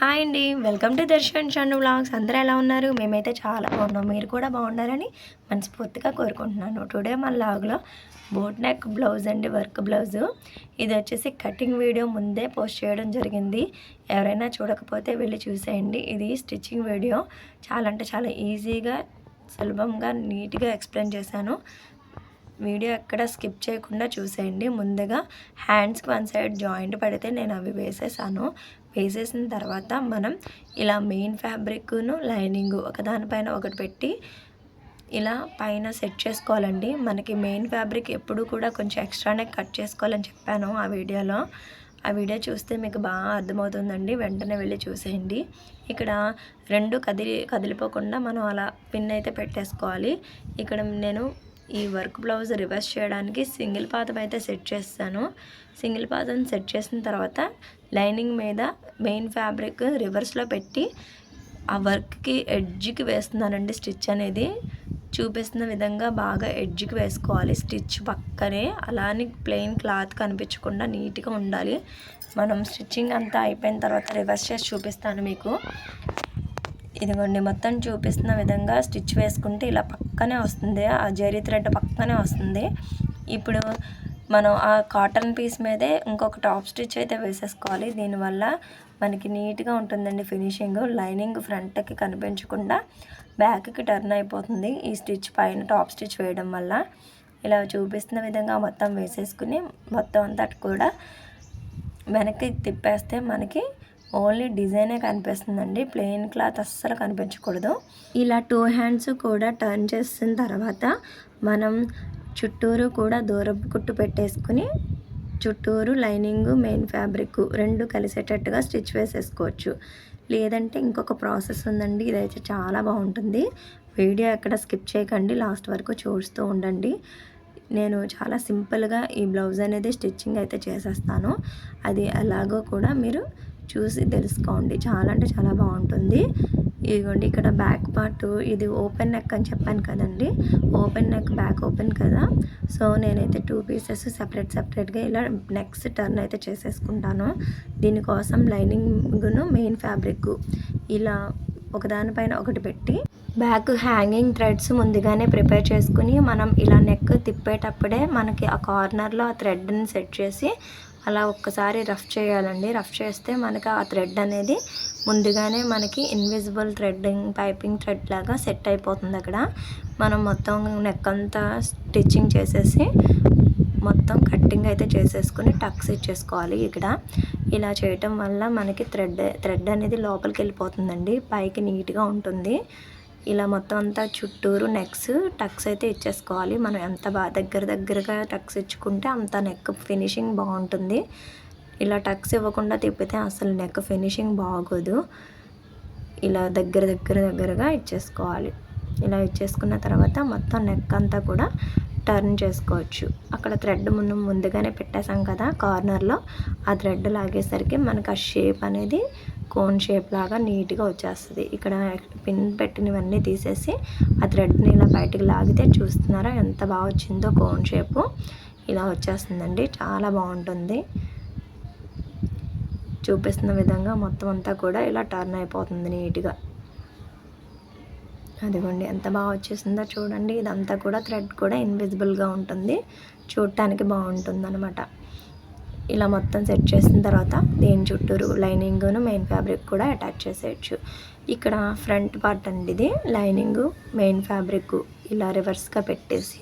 Hi అండి, welcome to Darshan చండు vlogs. అందరూ ఎలా ఉన్నారు? మేమైతే చాలా బాగున్నాం. మీరు కూడా బాగుండాలని మనస్ఫూర్తిగా కోరుకుంటున్నాను. టుడే మన వ్లాగ్లో బోట్ నెక్ బ్లౌజ్ అండి, వర్క్ బ్లౌజు. ఇది వచ్చేసి కటింగ్ వీడియో ముందే పోస్ట్ చేయడం జరిగింది. ఎవరైనా చూడకపోతే వెళ్ళి చూసేయండి. ఇది స్టిచ్చింగ్ వీడియో. చాలా అంటే చాలా ఈజీగా, సులభంగా, నీట్గా ఎక్స్ప్లెయిన్ చేశాను. వీడియో ఎక్కడ స్కిప్ చేయకుండా చూసేయండి. ముందుగా హ్యాండ్స్కి వన్ సైడ్ జాయింట్ పడితే నేను అవి వేసేసాను. వేసేసిన తర్వాత మనం ఇలా మెయిన్ ఫ్యాబ్రిక్ను లైనింగ్ ఒకదానిపైన ఒకటి పెట్టి ఇలా పైన సెట్ చేసుకోవాలండి. మనకి మెయిన్ ఫ్యాబ్రిక్ ఎప్పుడు కూడా కొంచెం ఎక్స్ట్రానే కట్ చేసుకోవాలని చెప్పాను ఆ వీడియోలో. ఆ వీడియో చూస్తే మీకు బాగా అర్థమవుతుందండి. వెంటనే వెళ్ళి చూసేయండి. ఇక్కడ రెండు కదిలిపోకుండా మనం అలా పిన్ అయితే పెట్టేసుకోవాలి. ఇక్కడ నేను ఈ వర్క్ బ్లౌజ్ రివర్స్ చేయడానికి సింగిల్ పాదం అయితే సెట్ చేస్తాను. సింగిల్ పాదం సెట్ చేసిన తర్వాత లైనింగ్ మీద మెయిన్ ఫ్యాబ్రిక్ రివర్స్లో పెట్టి ఆ వర్క్కి ఎడ్జ్కి వేస్తున్నానండి. స్టిచ్ అనేది చూపిస్తున్న విధంగా బాగా ఎడ్జ్కి వేసుకోవాలి. స్టిచ్ పక్కనే అలానే ప్లెయిన్ క్లాత్ కనిపించకుండా నీట్గా ఉండాలి. మనం స్టిచ్చింగ్ అంతా అయిపోయిన తర్వాత రివర్స్ చేసి చూపిస్తాను మీకు. ఇదిగోండి, మొత్తం చూపిస్తున్న విధంగా స్టిచ్ వేసుకుంటే ఇలా పక్కనే వస్తుంది. ఆ జరీ థ్రెడ్ పక్కనే వస్తుంది. ఇప్పుడు మనం ఆ కాటన్ పీస్ మీదే ఇంకొక టాప్ స్టిచ్ అయితే వేసేసుకోవాలి. దీనివల్ల మనకి నీట్గా ఉంటుందండి ఫినిషింగ్. లైనింగ్ ఫ్రంట్కి కనిపించకుండా బ్యాక్కి టర్న్ అయిపోతుంది ఈ స్టిచ్ పైన టాప్ స్టిచ్ వేయడం వల్ల. ఇలా చూపిస్తున్న విధంగా మొత్తం వేసేసుకుని మొత్తం అంతా కూడా వెనక్కి తిప్పేస్తే మనకి ఓన్లీ డిజైనే కనిపిస్తుందండి. ప్లెయిన్ క్లాత్ అస్సలు కనిపించకూడదు. ఇలా 2 హ్యాండ్స్ కూడా టర్న్ చేసిన తర్వాత మనం చుట్టూరు కూడా దూరపు కుట్టు పెట్టేసుకుని చుట్టూరు లైనింగ్ మెయిన్ ఫ్యాబ్రిక్ రెండు కలిసేటట్టుగా స్టిచ్ వేసేసుకోవచ్చు. లేదంటే ఇంకొక ప్రాసెస్ ఉందండి. ఇదైతే చాలా బాగుంటుంది. వీడియో ఎక్కడ స్కిప్ చేయకండి, లాస్ట్ వరకు చూస్తూ ఉండండి. నేను చాలా సింపుల్గా ఈ బ్లౌజ్ అనేది స్టిచ్చింగ్ అయితే చేసేస్తాను. అది ఎలాగో కూడా మీరు చూసి తెలుసుకోండి. చాలా అంటే చాలా బాగుంటుంది. ఇదిగోండి, ఇక్కడ బ్యాక్ పార్ట్ ఇది ఓపెన్ నెక్ అని చెప్పాను కదండి. ఓపెన్ నెక్ బ్యాక్ ఓపెన్ కదా. సో నేనైతే 2 పీసెస్ సపరేట్గా ఇలా నెక్స్ టర్న్ అయితే చేసేసుకుంటాను. దీనికోసం లైనింగ్ను మెయిన్ ఫ్యాబ్రిక్ ఇలా ఒకదానిపైన ఒకటి పెట్టి బ్యాక్ హ్యాంగింగ్ థ్రెడ్స్ ముందుగానే ప్రిపేర్ చేసుకుని మనం ఇలా నెక్ తిప్పేటప్పుడే మనకి ఆ కార్నర్లో ఆ థ్రెడ్ని సెట్ చేసి అలా ఒక్కసారి రఫ్ చేయాలండి. రఫ్ చేస్తే మనకి ఆ థ్రెడ్ అనేది ముందుగానే మనకి ఇన్విజిబుల్ థ్రెడ్డింగ్ పైపింగ్ థ్రెడ్ లాగా సెట్ అయిపోతుంది. అక్కడ మనం మొత్తం నెక్ అంతా స్టిచ్చింగ్ చేసేసి మొత్తం కట్టింగ్ అయితే చేసేసుకుని టక్స్ ఇచ్చేసుకోవాలి. ఇక్కడ ఇలా చేయటం వల్ల మనకి థ్రెడ్ అనేది లోపలికి వెళ్ళిపోతుందండి. పైకి నీట్గా ఉంటుంది. ఇలా మొత్తం అంతా చుట్టూరు నెక్స్ టక్స్ అయితే ఇచ్చేసుకోవాలి. మనం ఎంత బాగా దగ్గరగా టక్స్ ఇచ్చుకుంటే అంత నెక్ ఫినిషింగ్ బాగుంటుంది. ఇలా టక్స్ ఇవ్వకుండా తిప్పితే అసలు నెక్ ఫినిషింగ్ బాగోదు. ఇలా దగ్గరగా ఇచ్చేసుకోవాలి. ఇలా ఇచ్చేసుకున్న తర్వాత మొత్తం నెక్ అంతా కూడా టర్న్ చేసుకోవచ్చు. అక్కడ థ్రెడ్ ముందుగానే పెట్టేసాం కదా కార్నర్లో, ఆ థ్రెడ్ లాగేసరికి మనకు ఆ షేప్ అనేది కోన్ షేప్ లాగా నీట్గా వచ్చేస్తుంది. ఇక్కడ పిన్ పెట్టినవన్నీ తీసేసి ఆ థ్రెడ్ని ఇలా బయటకు లాగితే చూస్తున్నారా ఎంత బాగా వచ్చిందో కోన్ షేపు. ఇలా వచ్చేస్తుందండి, చాలా బాగుంటుంది. చూపిస్తున్న విధంగా మొత్తం అంతా కూడా ఇలా టర్న్ అయిపోతుంది నీట్గా. అదిగోండి ఎంత బాగా వచ్చేసిందో చూడండి. ఇదంతా కూడా థ్రెడ్ కూడా ఇన్విజిబుల్గా ఉంటుంది, చూడటానికి బాగుంటుంది అనమాట. ఇలా మొత్తం సెట్ చేసిన తర్వాత దీని చుట్టూరు లైనింగ్ను మెయిన్ ఫ్యాబ్రిక్ కూడా అటాచ్ చేసేయచ్చు. ఇక్కడ ఫ్రంట్ పార్ట్ అండి, ఇది లైనింగ్ మెయిన్ ఫ్యాబ్రిక్ ఇలా రివర్స్గా పెట్టేసి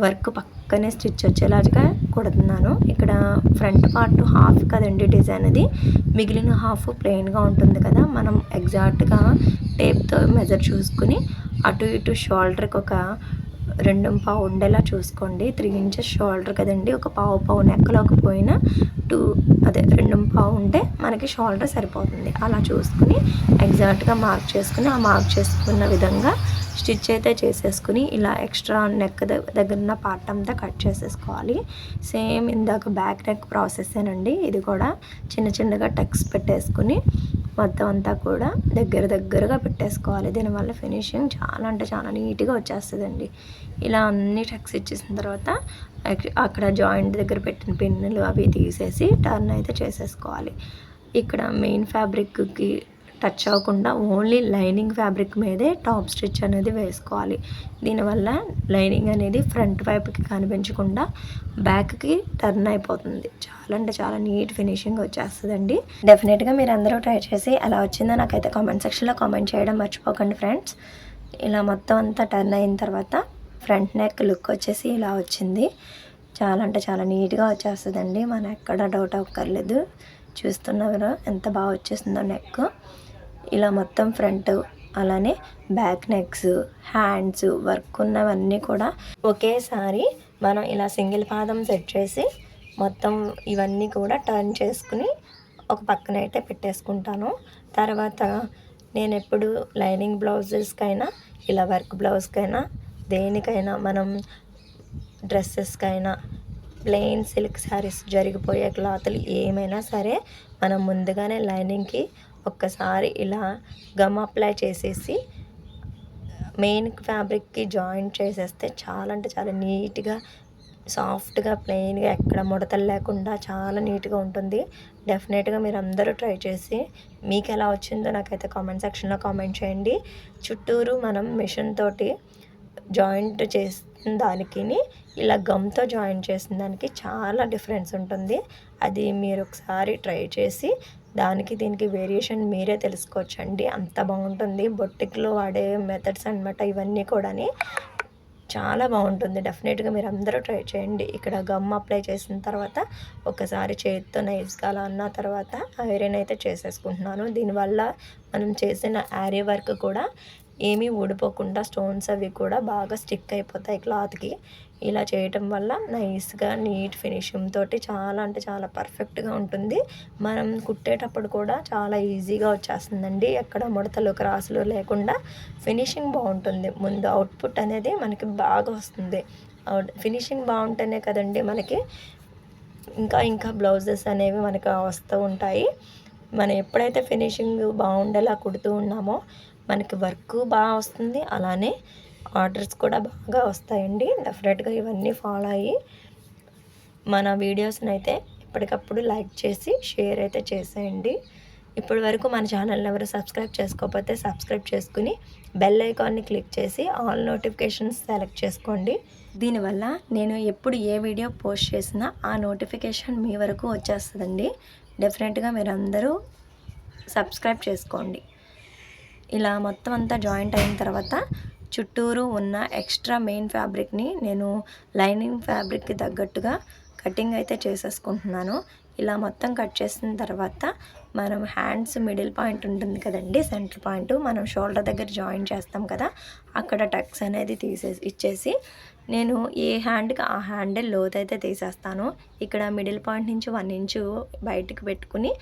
వర్క్ పక్కనే స్టిచ్ వచ్చేలాగా కుడుతున్నాను. ఇక్కడ ఫ్రంట్ పార్ట్ హాఫ్ కదండి డిజైన్, అది మిగిలిన హాఫ్ ప్లెయిన్గా ఉంటుంది కదా. మనం ఎగ్జాక్ట్గా టేప్తో మెజర్ చూసుకుని అటు ఇటు షోల్డర్కి ఒక 2.5 ఉండేలా చూసుకోండి. 3 ఇంచెస్ షోల్డర్ కదండి, ఒక పావు నెక్కలోకి పోయిన 2.5 ఉంటే మనకి షోల్డర్ సరిపోతుంది. అలా చూసుకుని ఎగ్జాక్ట్గా మార్క్ చేసుకుని ఆ మార్క్ చేసుకున్న విధంగా స్టిచ్ అయితే చేసేసుకుని ఇలా ఎక్స్ట్రా నెక్ దగ్గర ఉన్న పార్ట్ అంతా కట్ చేసేసుకోవాలి. సేమ్ ఇందాక బ్యాక్ నెక్ ప్రాసెసేనండి. ఇది కూడా చిన్నగా టక్స్ పెట్టేసుకుని మొత్తం అంతా కూడా దగ్గరగా పెట్టేసుకోవాలి. దీనివల్ల ఫినిషింగ్ చాలా అంటే చాలా నీట్గా వచ్చేస్తుందండి. ఇలా అన్ని టక్స్ ఇచ్చేసిన తర్వాత అక్కడ జాయింట్ దగ్గర పెట్టిన పిన్నులు అవి తీసేసి టర్న్ అయితే చేసేసుకోవాలి. ఇక్కడ మెయిన్ ఫ్యాబ్రిక్కి టచ్ అవ్వకుండా ఓన్లీ లైనింగ్ ఫ్యాబ్రిక్ మీదే టాప్ స్టిచ్ అనేది వేసుకోవాలి. దీనివల్ల లైనింగ్ అనేది ఫ్రంట్ వైపుకి కనిపించకుండా బ్యాక్కి టర్న్ అయిపోతుంది. చాలా అంటే చాలా నీట్ ఫినిషింగ్ వచ్చేస్తుందండి. డెఫినెట్గా మీరు అందరూ ట్రై చేసి ఎలా వచ్చిందో నాకైతే కామెంట్ సెక్షన్లో కామెంట్ చేయడం మర్చిపోకండి ఫ్రెండ్స్. ఇలా మొత్తం అంతా టర్న్ అయిన తర్వాత ఫ్రంట్ నెక్ లుక్ వచ్చేసి ఇలా వచ్చింది. చాలా అంటే చాలా నీట్గా వచ్చేస్తుందండి. మనం ఎక్కడ డౌట్ అవ్వక్కర్లేదు. చూస్తున్నారు ఎంత బాగా వచ్చేసిందో నెక్. ఇలా మొత్తం ఫ్రంట్ అలానే బ్యాక్ నెక్స్, హ్యాండ్స్ వర్క్ ఉన్నవన్నీ కూడా ఒకేసారి మనం ఇలా సింగిల్ పాదం సెట్ చేసి మొత్తం ఇవన్నీ కూడా టర్న్ చేసుకుని ఒక పక్కన అయితే పెట్టేసుకుంటాను. తర్వాత నేను ఎప్పుడు లైనింగ్ బ్లౌజెస్కైనా ఇలా వర్క్ బ్లౌజ్కైనా దేనికైనా మనం డ్రెస్సెస్కైనా ప్లెయిన్ సిల్క్ శారీస్ జరిగిపోయే క్లాతులు ఏమైనా సరే మనం ముందుగానే లైనింగ్కి ఒక్కసారి ఇలా గమ్ అప్లై చేసేసి మెయిన్ ఫ్యాబ్రిక్కి జాయింట్ చేసేస్తే చాలా అంటే చాలా నీట్గా సాఫ్ట్గా ప్లెయిన్గా ఎక్కడ ముడతలు లేకుండా చాలా నీట్గా ఉంటుంది. డెఫినెట్గా మీరు అందరూ ట్రై చేసి మీకు ఎలా వచ్చిందో నాకైతే కామెంట్ సెక్షన్లో కామెంట్ చేయండి. చుట్టూరు మనం మిషన్ తోటి జాయింట్ చేసిన దానికి ఇలా గమ్తో జాయింట్ చేసిన దానికి చాలా డిఫరెన్స్ ఉంటుంది. అది మీరు ఒకసారి ట్రై చేసి దానికి దీనికి వేరియేషన్ మీరే తెలుసుకోవచ్చండి. అంత బాగుంటుంది. బొటిక్లో వాడే మెథడ్స్ అనమాట ఇవన్నీ కూడా చాలా బాగుంటుంది. డెఫినెట్గా మీరు అందరూ ట్రై చేయండి. ఇక్కడ గమ్ అప్లై చేసిన తర్వాత ఒకసారి చేతితో నైస్గా అలా అన్న తర్వాత ఐరన్ అయితే చేసేసుకుంటున్నాను. దీనివల్ల మనం చేసిన యారీ వర్క్ కూడా ఏమీ ఊడిపోకుండా స్టోన్స్ అవి కూడా బాగా స్టిక్ అయిపోతాయి క్లాత్కి. ఇలా చేయటం వల్ల నైస్గా నీట్ ఫినిషింగ్ తోటి చాలా అంటే చాలా పర్ఫెక్ట్గా ఉంటుంది. మనం కుట్టేటప్పుడు కూడా చాలా ఈజీగా వచ్చేస్తుందండి. ఎక్కడ ముడతలు క్రాసులు లేకుండా ఫినిషింగ్ బాగుంటుంది. ముందు అవుట్పుట్ అనేది మనకి బాగా వస్తుంది. ఫినిషింగ్ బాగుంటేనే కదండి మనకి ఇంకా ఇంకా బ్లౌజెస్ అనేవి మనకు వస్తూ ఉంటాయి. మనం ఎప్పుడైతే ఫినిషింగ్ బాగుండేలా కుడుతూ ఉన్నామో మనకి వర్క్ బాగా వస్తుంది. అలానే ఆర్డర్స్ కూడా బాగా వస్తాయండి. డెఫినెట్గా ఇవన్నీ ఫాలో అయ్యి మన వీడియోస్ని అయితే ఎప్పటికప్పుడు లైక్ చేసి షేర్ అయితే చేసేయండి. ఇప్పటి వరకు మన ఛానల్ని ఎవరు సబ్స్క్రైబ్ చేసుకోకపోతే సబ్స్క్రైబ్ చేసుకుని బెల్ ఐకాన్ని క్లిక్ చేసి ఆల్ నోటిఫికేషన్స్ సెలెక్ట్ చేసుకోండి. దీనివల్ల నేను ఎప్పుడు ఏ వీడియో పోస్ట్ చేసినా ఆ నోటిఫికేషన్ మీ వరకు వచ్చేస్తుందండి. డెఫినెట్గా మీరు అందరూ సబ్స్క్రైబ్ చేసుకోండి. ఇలా మొత్తం అంతా జాయింట్ అయిన తర్వాత చుట్టూరు ఉన్న ఎక్స్ట్రా మెయిన్ ఫ్యాబ్రిక్ని నేను లైనింగ్ ఫ్యాబ్రిక్కి తగ్గట్టుగా కటింగ్ అయితే చేసేసుకుంటున్నాను. ఇలా మొత్తం కట్ చేసిన తర్వాత మనం హ్యాండ్స్ మిడిల్ పాయింట్ ఉంటుంది కదండి, సెంటర్ పాయింట్ మనం షోల్డర్ దగ్గర జాయిన్ చేస్తాం కదా, అక్కడ టక్స్ అనేది ఇచ్చేసి నేను ఏ హ్యాండ్కి ఆ హ్యాండ్ లోత్ అయితే తీసేస్తాను. ఇక్కడ మిడిల్ పాయింట్ నుంచి 1 ఇంచు బయటకు పెట్టుకుని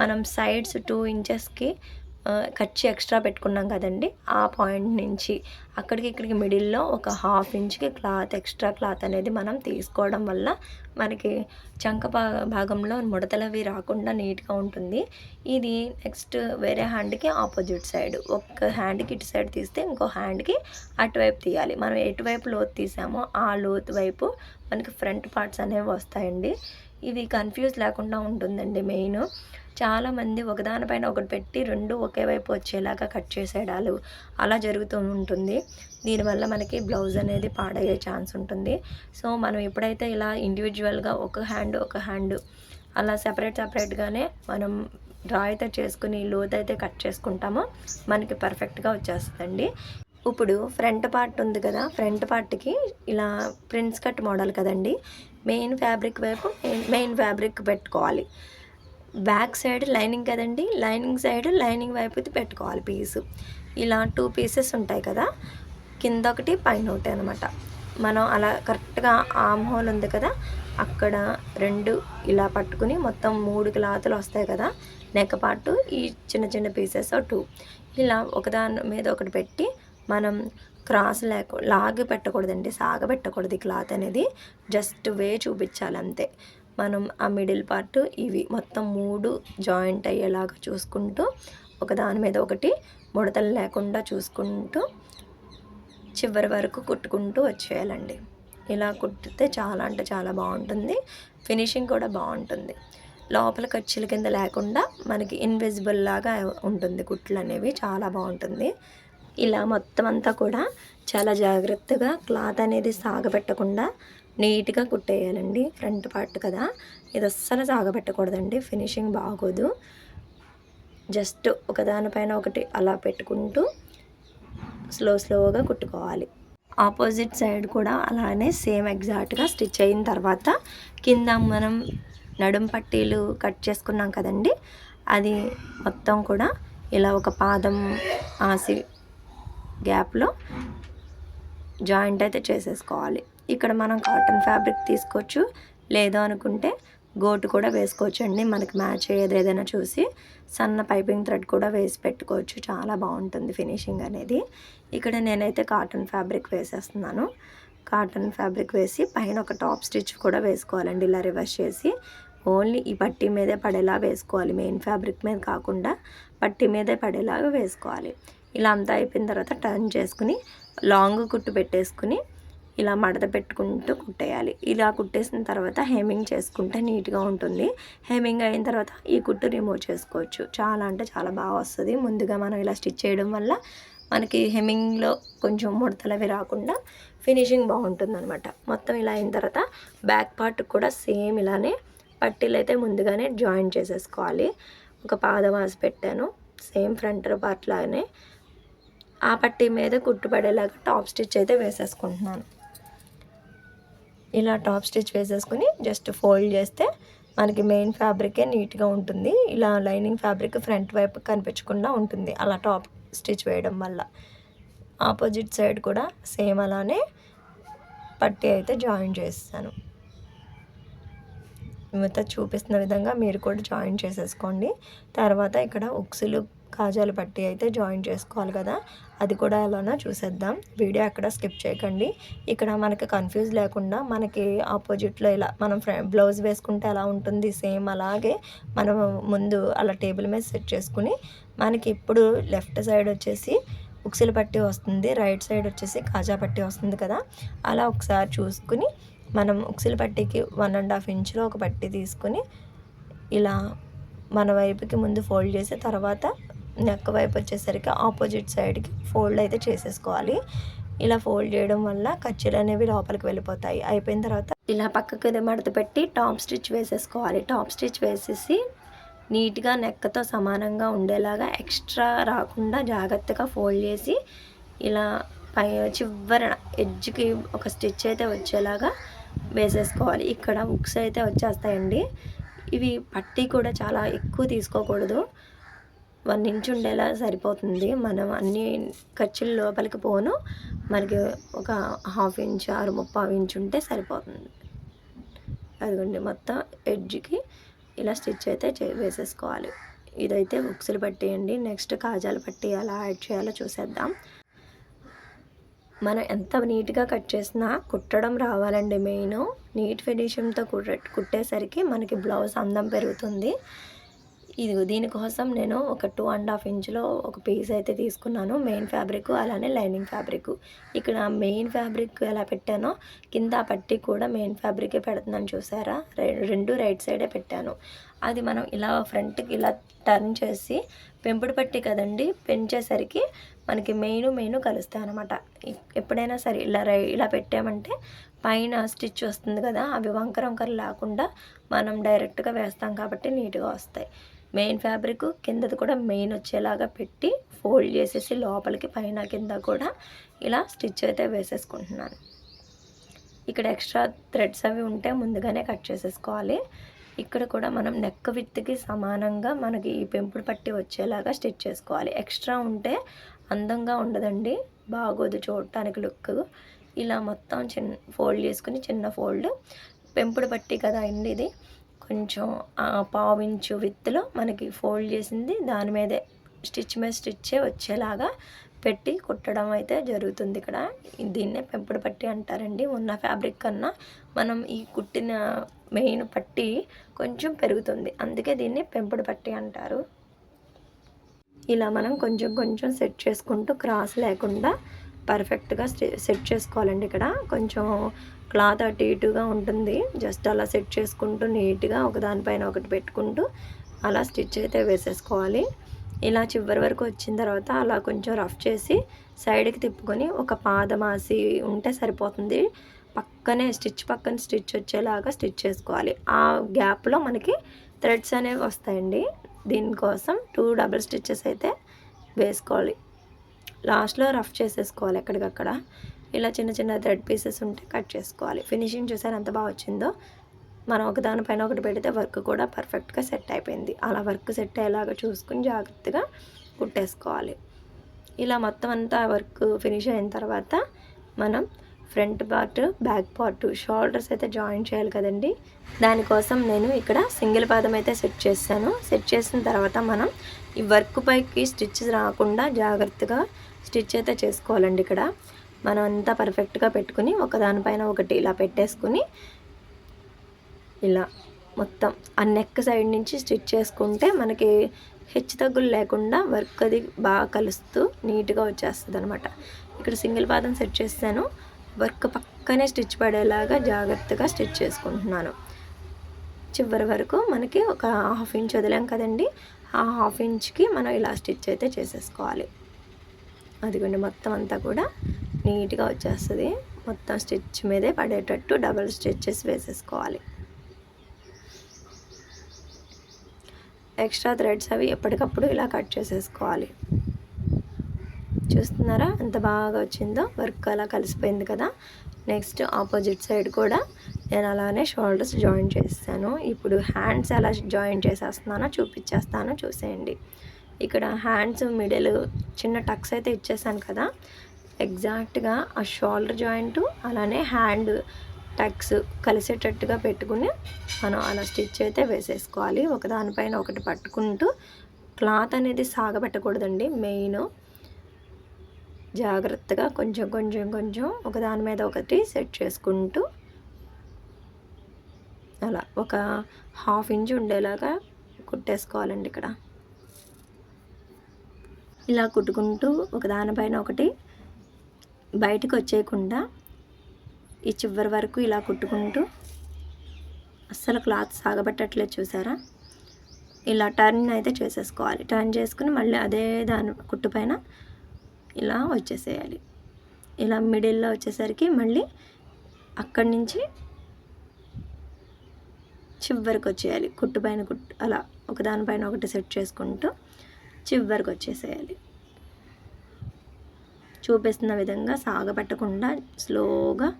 మనం సైడ్స్ 2 ఇంచెస్కి ఖర్చు ఎక్స్ట్రా పెట్టుకున్నాం కదండి, ఆ పాయింట్ నుంచి అక్కడికి ఇక్కడికి మిడిల్లో ఒక 1/2 ఇంచ్కి ఎక్స్ట్రా క్లాత్ అనేది మనం తీసుకోవడం వల్ల మనకి చంక భాగంలో ముడతలవి రాకుండా నీట్గా ఉంటుంది. ఇది నెక్స్ట్ వేరే హ్యాండ్కి ఆపోజిట్ సైడ్, ఒక హ్యాండ్కి ఇటు సైడ్ తీస్తే ఇంకో హ్యాండ్కి అటువైపు తీయాలి. మనం ఎటువైపు లోతు తీసామో ఆ లోతు వైపు మనకి ఫ్రంట్ పార్ట్స్ అనేవి వస్తాయండి. ఇది కన్ఫ్యూజ్ లేకుండా ఉంటుందండి. మెయిన్ చాలామంది ఒకదానిపైన ఒకటి పెట్టి 2 ఒకే వైపు వచ్చేలాగా కట్ చేసేయడాలు అలా జరుగుతూ ఉంటుంది. దీనివల్ల మనకి బ్లౌజ్ అనేది పాడయ్యే ఛాన్స్ ఉంటుంది. సో మనం ఎప్పుడైతే ఇలా ఇండివిజువల్గా ఒక హ్యాండ్ అలా సపరేట్గానే మనం డ్రా అయితే చేసుకుని లోత్ అయితే కట్ చేసుకుంటామో మనకి పర్ఫెక్ట్గా వచ్చేస్తుందండి. ఇప్పుడు ఫ్రంట్ పార్ట్ ఉంది కదా, ఫ్రంట్ పార్ట్కి ఇలా ప్రిన్స్ కట్ మోడల్ కదండి, మెయిన్ ఫ్యాబ్రిక్ వైపు మెయిన్ ఫ్యాబ్రిక్ పెట్టుకోవాలి. బ్యాక్ సైడ్ లైనింగ్ కదండి, లైనింగ్ సైడ్ లైనింగ్ వైపు పెట్టుకోవాలి పీసు. ఇలా 2 పీసెస్ ఉంటాయి కదా, కింద ఒకటి పైన ఒకటి అనమాట. మనం అలా కరెక్ట్గా ఆర్మ్ హోల్ ఉంది కదా, అక్కడ 2 ఇలా పట్టుకుని మొత్తం 3 క్లాతులు వస్తాయి కదా నెక్ పార్ట్, ఈ చిన్న చిన్న పీసెస్ 2 ఇలా ఒకదాని మీద ఒకటి పెట్టి మనం క్రాస్ లాగి పెట్టకూడదండి, సాగబెట్టకూడదు. ఈ క్లాత్ అనేది జస్ట్ చూపించాలి అంతే. మనం ఆ మిడిల్ పార్ట్ ఇవి మొత్తం 3 జాయింట్ అయ్యేలాగా చూసుకుంటూ ఒకదాని మీద ఒకటి ముడతలు లేకుండా చూసుకుంటూ చివరి వరకు కుట్టుకుంటూ వచ్చేయాలండి. ఇలా కుట్టితే చాలా అంటే చాలా బాగుంటుంది. ఫినిషింగ్ కూడా బాగుంటుంది. లోపల ఖర్చుల కింద లేకుండా మనకి ఇన్విజిబుల్ లాగా ఉంటుంది కుట్లు అనేవి, చాలా బాగుంటుంది. ఇలా మొత్తం అంతా కూడా చాలా జాగ్రత్తగా క్లాత్ అనేది సాగబెట్టకుండా నీట్గా కుట్టేయాలండి. ఫ్రంట్ పార్ట్ కదా, ఇది అస్సలు సాగబెట్టకూడదండి, ఫినిషింగ్ బాగోదు. జస్ట్ ఒకదానిపైన ఒకటి అలా పెట్టుకుంటూ స్లోగా కుట్టుకోవాలి. ఆపోజిట్ సైడ్ కూడా అలానే సేమ్ ఎగ్జాక్ట్గా స్టిచ్ అయిన తర్వాత కింద మనం నడుం పట్టీలు కట్ చేసుకున్నాం కదండి, అది మొత్తం కూడా ఇలా ఒక పాదం ఆసి గ్యాప్లో జాయింట్ అయితే చేసేసుకోవాలి. ఇక్కడ మనం కాటన్ ఫ్యాబ్రిక్ తీసుకోవచ్చు, లేదు అనుకుంటే గోటు కూడా వేసుకోవచ్చు అండి. మనకి మ్యాచ్ అయ్యేది ఏదైనా చూసి సన్న పైపింగ్ థ్రెడ్ కూడా వేసి పెట్టుకోవచ్చు, చాలా బాగుంటుంది ఫినిషింగ్ అనేది. ఇక్కడ నేనైతే కాటన్ ఫ్యాబ్రిక్ వేసేస్తున్నాను. కాటన్ ఫ్యాబ్రిక్ వేసి పైన ఒక టాప్ స్టిచ్ కూడా వేసుకోవాలండి. ఇలా రివర్స్ చేసి ఓన్లీ ఈ పట్టీ మీదే పడేలా వేసుకోవాలి, మెయిన్ ఫ్యాబ్రిక్ మీద కాకుండా పట్టీ మీదే పడేలాగా వేసుకోవాలి. ఇలా అంతా అయిపోయిన తర్వాత టర్న్ చేసుకుని లాంగ్ కుట్టు పెట్టేసుకుని ఇలా మడత పెట్టుకుంటూ కుట్టేయాలి. ఇలా కుట్టేసిన తర్వాత హెమ్మింగ్ చేసుకుంటే నీట్గా ఉంటుంది. హెమ్మింగ్ అయిన తర్వాత ఈ కుట్టు రిమూవ్ చేసుకోవచ్చు. చాలా అంటే చాలా బాగా వస్తుంది. ముందుగా మనం ఇలా స్టిచ్ చేయడం వల్ల మనకి హెమ్మింగ్లో కొంచెం ముడతలు అవి రాకుండా ఫినిషింగ్ బాగుంటుంది అనమాట. మొత్తం ఇలా అయిన తర్వాత బ్యాక్ పార్ట్ కూడా సేమ్ ఇలానే పట్టీలు అయితే ముందుగానే జాయిన్ చేసేసుకోవాలి. ఒక పాదం ఆసి పెట్టాను, సేమ్ ఫ్రంట్ పార్ట్ లాగానే ఆ పట్టీ మీద కుట్టుపడేలాగా టాప్ స్టిచ్ అయితే వేసేసుకుంటున్నాను. ఇలా టాప్ స్టిచ్ వేసేసుకుని జస్ట్ ఫోల్డ్ చేస్తే మనకి మెయిన్ ఫ్యాబ్రికే నీట్గా ఉంటుంది. ఇలా లైనింగ్ ఫ్యాబ్రిక్ ఫ్రంట్ వైపు కనిపించకుండా ఉంటుంది అలా టాప్ స్టిచ్ వేయడం వల్ల. ఆపోజిట్ సైడ్ కూడా సేమ్ అలానే పట్టీ అయితే జాయిన్ చేస్తాను. మిగతా చూపిస్తున్న విధంగా మీరు కూడా జాయిన్ చేసేసుకోండి. తర్వాత ఇక్కడ ఉక్సులు కాజాలు పట్టి అయితే జాయిన్ చేసుకోవాలి కదా, అది కూడా ఎలానో చూసేద్దాం. వీడియో అక్కడ స్కిప్ చేయకండి. ఇక్కడ మనకి కన్ఫ్యూజ్ లేకుండా మనకి ఆపోజిట్లో ఇలా మనం బ్లౌజ్ వేసుకుంటే ఎలా ఉంటుంది సేమ్ అలాగే మనం ముందు అలా టేబుల్ మీద సెట్ చేసుకుని మనకి ఇప్పుడు లెఫ్ట్ సైడ్ వచ్చేసి ఉక్సుల పట్టి వస్తుంది, రైట్ సైడ్ వచ్చేసి కాజా పట్టి వస్తుంది కదా, అలా ఒకసారి చూసుకుని మనం ఉక్సుల పట్టీకి 1.5 ఇంచులో ఒక పట్టి తీసుకుని ఇలా మన వైపుకి ముందు ఫోల్డ్ చేసి తర్వాత నెక్ వైపు వచ్చేసరికి ఆపోజిట్ సైడ్కి ఫోల్డ్ అయితే చేసేసుకోవాలి. ఇలా ఫోల్డ్ చేయడం వల్ల ఖర్చులు అనేవి లోపలికి వెళ్ళిపోతాయి. అయిపోయిన తర్వాత ఇలా పక్కకి మడత పెట్టి టాప్ స్టిచ్ వేసేసుకోవాలి. టాప్ స్టిచ్ వేసేసి నీట్గా నెక్కతో సమానంగా ఉండేలాగా ఎక్స్ట్రా రాకుండా జాగ్రత్తగా ఫోల్డ్ చేసి ఇలా పై చివర ఎడ్జ్కి ఒక స్టిచ్ అయితే వచ్చేలాగా వేసేసుకోవాలి. ఇక్కడ ఉక్స్ అయితే వచ్చేస్తాయండి. ఇవి పట్టీ కూడా చాలా ఎక్కువ తీసుకోకూడదు, 1 ఇంచ్ ఉండేలా సరిపోతుంది. మనం అన్ని ఖర్చులు లోపలికి పోను, మనకి ఒక 1/2 ఇంచ్ 3/4 ఇంచ్ ఉంటే సరిపోతుంది. అదిగోండి మొత్తం ఎడ్జ్కి ఇలా స్టిచ్ అయితే వేసేసుకోవాలి. ఇదైతే ఉక్సులు పట్టీ అండి. నెక్స్ట్ కాజాల పట్టీ ఎలా యాడ్ చేయాలో చూసేద్దాం. మనం ఎంత నీట్గా కట్ చేసినా కుట్టడం రావాలండి. మెయిన్ నీట్ ఫినిషింగ్తో కుట్టేసరికి మనకి బ్లౌజ్ అందం పెరుగుతుంది. దీనికోసం నేను ఒక 2.5 ఇంచులో ఒక పీస్ అయితే తీసుకున్నాను, మెయిన్ ఫ్యాబ్రిక్ అలానే లైనింగ్ ఫ్యాబ్రిక్. ఇక్కడ మెయిన్ ఫ్యాబ్రిక్ ఎలా పెట్టానో కింద పట్టీ కూడా మెయిన్ ఫ్యాబ్రికే పెడుతున్నాను చూసారా, రెండు రైట్ సైడే పెట్టాను. అది మనం ఇలా ఫ్రంట్కి ఇలా టర్న్ చేసి పెంపుడు పట్టీ కదండి, పెంచేసరికి మనకి మెయిన్ కలుస్తాయి అనమాట. ఎప్పుడైనా సరే ఇలా పెట్టామంటే పైన స్టిచ్ వస్తుంది కదా, అవి వంకర లేకుండా మనం డైరెక్ట్గా వేస్తాం కాబట్టి నీట్గా వస్తాయి. మెయిన్ ఫ్యాబ్రిక్ కిందది కూడా మెయిన్ వచ్చేలాగా పెట్టి ఫోల్డ్ చేసేసి లోపలికి పైన కింద కూడా ఇలా స్టిచ్ అయితే వేసేసుకుంటున్నాను. ఇక్కడ ఎక్స్ట్రా థ్రెడ్స్ అవి ఉంటే ముందుగానే కట్ చేసేసుకోవాలి. ఇక్కడ కూడా మనం నెక్ విత్కి సమానంగా మనకి ఈ పెంపుడు పట్టి వచ్చేలాగా స్టిచ్ చేసుకోవాలి. ఎక్స్ట్రా ఉంటే అందంగా ఉండదండి, బాగోదు చూడటానికి లుక్. ఇలా మొత్తం ఫోల్డ్ చేసుకుని చిన్న ఫోల్డ్, పెంపుడు పట్టి కదా అండి ఇది, కొంచెం 1/4 ఇంచు విత్లో మనకి ఫోల్డ్ చేసింది దాని మీదే స్టిచ్ మీద స్టిచ్చే వచ్చేలాగా పెట్టి కుట్టడం అయితే జరుగుతుంది. ఇక్కడ దీన్నే పెంపుడు పట్టి అంటారండి. ఉన్న ఫ్యాబ్రిక్ కన్నా మనం ఈ కుట్టిన మెయిన్ పట్టి కొంచెం పెరుగుతుంది, అందుకే దీన్ని పెంపుడు పట్టి అంటారు. ఇలా మనం కొంచెం సెట్ చేసుకుంటూ క్రాస్ లేకుండా పర్ఫెక్ట్గా సెట్ చేసుకోవాలండి. ఇక్కడ కొంచెం క్లాత్ అటు ఇటుగా ఉంటుంది. జస్ట్ అలా సెట్ చేసుకుంటూ నీట్గా ఒకదానిపైన ఒకటి పెట్టుకుంటూ అలా స్టిచ్ అయితే వేసేసుకోవాలి. ఇలా చివరి వరకు వచ్చిన తర్వాత అలా కొంచెం రఫ్ చేసి సైడ్కి తిప్పుకొని ఒక పాదమాసి ఉంటే సరిపోతుంది. పక్కనే పక్కన స్టిచ్ వచ్చేలాగా స్టిచ్ చేసుకోవాలి. ఆ గ్యాప్లో మనకి థ్రెడ్స్ అనేవి వస్తాయండి. దీనికోసం 2 డబుల్ స్టిచ్చెస్ అయితే వేసుకోవాలి. లాస్ట్లో రఫ్ చేసేసుకోవాలి ఎక్కడికక్కడ. ఇలా చిన్న చిన్న థ్రెడ్ పీసెస్ ఉంటే కట్ చేసుకోవాలి. ఫినిషింగ్ చూసారు ఎంత బాగా వచ్చిందో. మనం ఒకదానిపైన ఒకటి పెడితే వర్క్ కూడా పర్ఫెక్ట్గా సెట్ అయిపోయింది. అలా వర్క్ సెట్ అయ్యేలాగా చూసుకుని జాగ్రత్తగా కుట్టేసుకోవాలి. ఇలా మొత్తం అంతా వర్క్ ఫినిష్ అయిన తర్వాత మనం front part, back part, shoulders అయితే జాయిన్ చేయాలి కదండి. దానికోసం నేను ఇక్కడ సింగిల్ పాదం అయితే సెట్ చేశాను. సెట్ చేసిన తర్వాత మనం ఈ వర్క్ పైకి స్టిచ్ రాకుండా జాగ్రత్తగా స్టిచ్ అయితే చేసుకోవాలండి. ఇక్కడ మనం అంతా పర్ఫెక్ట్గా పెట్టుకుని ఒకదానిపైన ఒకటి ఇలా పెట్టేసుకుని ఇలా మొత్తం ఆ నెక్ సైడ్ నుంచి స్టిచ్ చేసుకుంటే మనకి హెచ్చు తగ్గులు లేకుండా వర్క్ అది బాగా కలుస్తూ నీట్గా వచ్చేస్తుంది అనమాట. ఇక్కడ సింగిల్ పాదం సెట్ చేస్తాను. వర్క్ పక్కనే స్టిచ్ పడేలాగా జాగ్రత్తగా స్టిచ్ చేసుకుంటున్నాను. చివరి వరకు మనకి ఒక 1/2 ఇంచ్ వదిలాం కదండి. ఆ 1/2 ఇంచ్కి మనం ఇలా స్టిచ్ అయితే చేసేసుకోవాలి. అదిగోండి మొత్తం అంతా కూడా నీట్గా వచ్చేస్తుంది. మొత్తం స్టిచ్ మీదే పడేటట్టు డబల్ స్టిచ్చెస్ వేసేసుకోవాలి. ఎక్స్ట్రా థ్రెడ్స్ అవి ఎప్పటికప్పుడు ఇలా కట్ చేసేసుకోవాలి. చూస్తున్నారా ఎంత బాగా వచ్చిందో, వర్క్ అలా కలిసిపోయింది కదా. నెక్స్ట్ ఆపోజిట్ సైడ్ కూడా నేను అలానే షోల్డర్స్ జాయిన్ చేస్తాను. ఇప్పుడు హ్యాండ్స్ ఎలా జాయిన్ చేసేస్తున్నానో చూపించేస్తాను, చూసేయండి. ఇక్కడ హ్యాండ్స్ మిడిల్ చిన్న టక్స్ అయితే ఇచ్చేసాను కదా. ఎగ్జాక్ట్గా ఆ షోల్డర్ జాయింట్ అలానే హ్యాండ్ టక్స్ కలిసేటట్టుగా పెట్టుకుని మనం అలా స్టిచ్ అయితే వేసేసుకోవాలి. ఒకదానిపైన ఒకటి పట్టుకుంటూ క్లాత్ అనేది సాగబెట్టకూడదండి. మెయిన్ జాగ్రత్తగా కొంచెం కొంచెం కొంచెం ఒకదాని మీద ఒకటి సెట్ చేసుకుంటూ అలా ఒక 1/2 ఇంచ్ ఉండేలాగా కుట్టేసుకోవాలండి. ఇక్కడ ఇలా కుట్టుకుంటూ ఒకదానిపైన ఒకటి బయటకు వచ్చేయకుండా ఈ చివరి వరకు ఇలా కుట్టుకుంటూ అస్సలు క్లాత్ సాగబట్టట్లేదు చూసారా. ఇలా టర్న్ అయితే చేసేసుకోవాలి. టర్న్ చేసుకుని మళ్ళీ అదే దాని కుట్టుపైన ఇలా వచ్చేసేయాలి. ఇలా మిడిల్లో వచ్చేసరికి మళ్ళీ అక్కడి నుంచి చివరికి వచ్చేయాలి. కుట్టుపైన కుట్టు అలా ఒకదానిపైన ఒకటి సెట్ చేసుకుంటూ చివరికి వచ్చేసేయాలి. చూపిస్తున్న విధంగా సాగబట్టకుండా స్లోగా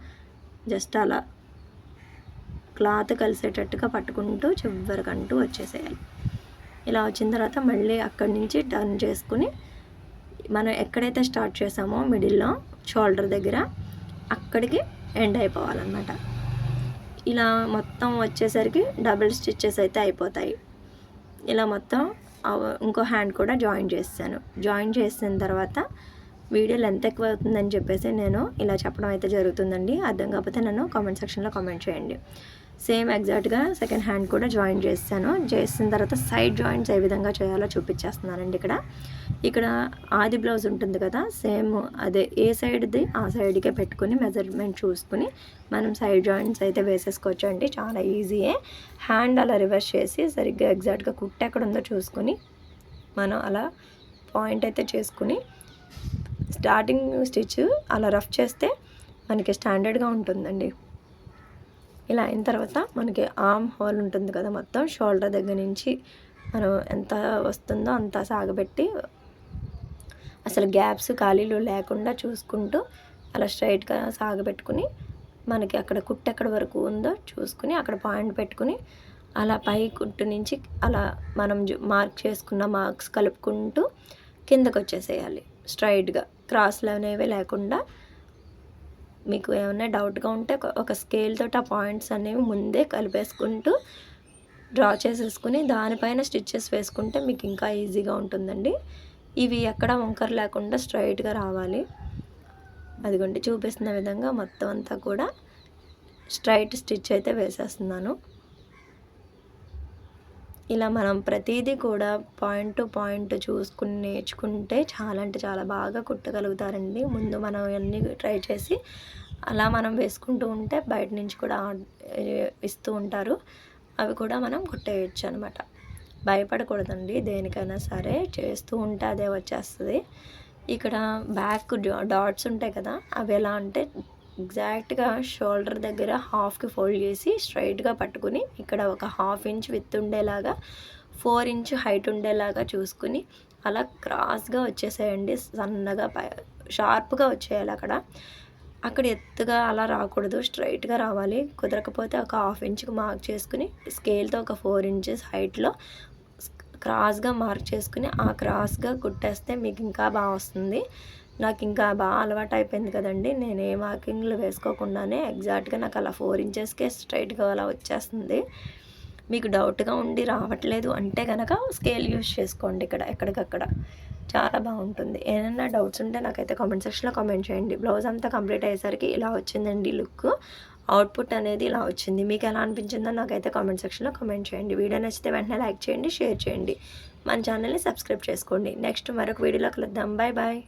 జస్ట్ అలా క్లాత్ కలిసేటట్టుగా పట్టుకుంటూ చివరికంటూ వచ్చేసేయాలి. ఇలా వచ్చిన తర్వాత మళ్ళీ అక్కడి నుంచి టర్న్ చేసుకుని మనం ఎక్కడైతే స్టార్ట్ చేసామో మిడిల్లో షోల్డర్ దగ్గర అక్కడికి ఎండ్ అయిపోవాలన్నమాట. ఇలా మొత్తం వచ్చేసరికి డబుల్ స్టిచ్చెస్ అయితే అయిపోతాయి. ఇలా మొత్తం ఇంకో హ్యాండ్ కూడా జాయిన్ చేస్తాను. జాయిన్ చేసిన తర్వాత వీడియో లెంత్ ఎక్కువ అవుతుందని చెప్పేసి నేను ఇలా చెప్పడం అయితే జరుగుతుందండి. అర్థం కాకపోతే నన్ను కామెంట్ సెక్షన్లో కామెంట్ చేయండి. సేమ్ ఎగ్జాక్ట్గా సెకండ్ హ్యాండ్ కూడా జాయిన్ చేస్తాను. చేసిన తర్వాత సైడ్ జాయింట్స్ ఏ విధంగా చేయాలో చూపించేస్తున్నానండి. ఇక్కడ ఆది బ్లౌజ్ ఉంటుంది కదా, సేమ్ అదే ఏ సైడ్ది ఆ సైడ్కే పెట్టుకుని మెజర్మెంట్ చూసుకుని మనం సైడ్ జాయింట్స్ అయితే వేసేసుకోవచ్చు అండి. చాలా ఈజీయే. హ్యాండ్ అలా రివర్స్ చేసి సరిగ్గా ఎగ్జాక్ట్గా కుట్టు ఎక్కడ ఉందో చూసుకుని మనం అలా పాయింట్ అయితే చేసుకుని స్టార్టింగ్ స్టిచ్ అలా రఫ్ చేస్తే మనకి స్టాండర్డ్గా ఉంటుందండి. ఇలా అయిన తర్వాత మనకి ఆర్మ్ హోల్ ఉంటుంది కదా, మొత్తం షోల్డర్ దగ్గర నుంచి మనం ఎంత వస్తుందో అంత సాగబెట్టి అసలు గ్యాప్స్ ఖాళీలు లేకుండా చూసుకుంటూ అలా స్ట్రైట్గా సాగబెట్టుకుని మనకి అక్కడ కుట్టు ఎక్కడ వరకు ఉందో చూసుకుని అక్కడ పాయింట్ పెట్టుకుని అలా పై కుట్టు నుంచి అలా మనం మార్క్ చేసుకున్న మార్క్స్ కలుపుకుంటూ కిందకు వచ్చేసేయాలి. స్ట్రైట్గా క్రాస్లు అనేవి లేకుండా. మీకు ఏమైనా డౌట్గా ఉంటే ఒక స్కేల్ తోటి ఆ పాయింట్స్ అనేవి ముందే కలిపేసుకుంటూ డ్రా చేసేసుకుని దానిపైన స్టిచ్చెస్ వేసుకుంటే మీకు ఇంకా ఈజీగా ఉంటుందండి. ఇవి ఎక్కడ వంకర లేకుండా స్ట్రైట్గా రావాలి. అదిగోండి చూపిస్తున్న విధంగా మొత్తం అంతా కూడా స్ట్రైట్ స్టిచ్ అయితే వేసేస్తున్నాను. ఇలా మనం ప్రతిదీ కూడా పాయింట్ టు పాయింట్ చూసుకుని నేర్చుకుంటే చాలా అంటే చాలా బాగా కుట్టగలుగుతారండి. ముందు మనం అన్నీ ట్రై చేసి అలా మనం వేసుకుంటూ ఉంటే బయట నుంచి కూడా ఇస్తూ ఉంటారు. అవి కూడా మనం కుట్టేయచ్చు అనమాట. భయపడకూడదండి దేనికైనా సరే, చేస్తూ ఉంటే అదే వచ్చేస్తుంది. ఇక్కడ బ్యాక్ డాట్స్ ఉంటాయి కదా, అవి ఎలా అంటే ఎగ్జాక్ట్గా షోల్డర్ దగ్గర హాఫ్కి ఫోల్డ్ చేసి స్ట్రైట్గా పట్టుకుని ఇక్కడ ఒక 1/2 ఇంచ్ విత్ ఉండేలాగా 4 ఇంచ్ హైట్ ఉండేలాగా చూసుకుని అలా క్రాస్గా వచ్చేసేయండి. సన్నగా షార్ప్గా వచ్చేయాలి. అక్కడ ఎత్తుగా అలా రాకూడదు, స్ట్రైట్గా రావాలి. కుదరకపోతే ఒక 1/2 ఇంచ్కి మార్క్ చేసుకుని స్కేల్తో ఒక 4 ఇంచెస్ హైట్లో క్రాస్గా మార్క్ చేసుకుని ఆ క్రాస్గా కుట్టేస్తే మీకు ఇంకా బాగా వస్తుంది. నాకు ఇంకా బాగా అలవాటు అయిపోయింది కదండి, నేను ఏ మార్కింగ్లు వేసుకోకుండానే ఎగ్జాక్ట్గా నాకు అలా 4 ఇంచెస్కే స్ట్రైట్గా అలా వచ్చేస్తుంది. మీకు డౌట్గా ఉండి రావట్లేదు అంటే కనుక స్కేల్ యూస్ చేసుకోండి. ఎక్కడికక్కడ చాలా బాగుంటుంది. ఏదైనా డౌట్స్ ఉంటే నాకైతే కామెంట్ సెక్షన్లో కామెంట్ చేయండి. బ్లౌజ్ అంతా కంప్లీట్ అయ్యేసరికి ఇలా వచ్చిందండి లుక్. అవుట్పుట్ అనేది ఇలా వచ్చింది. మీకు ఎలా అనిపించిందో నాకైతే కామెంట్ సెక్షన్లో కామెంట్ చేయండి. వీడియో నచ్చితే వెంటనే లైక్ చేయండి, షేర్ చేయండి. మన ఛానల్ని సబ్స్క్రైబ్ చేసుకోండి. నెక్స్ట్ మరొక వీడియోలో కలుద్దాం. Bye bye.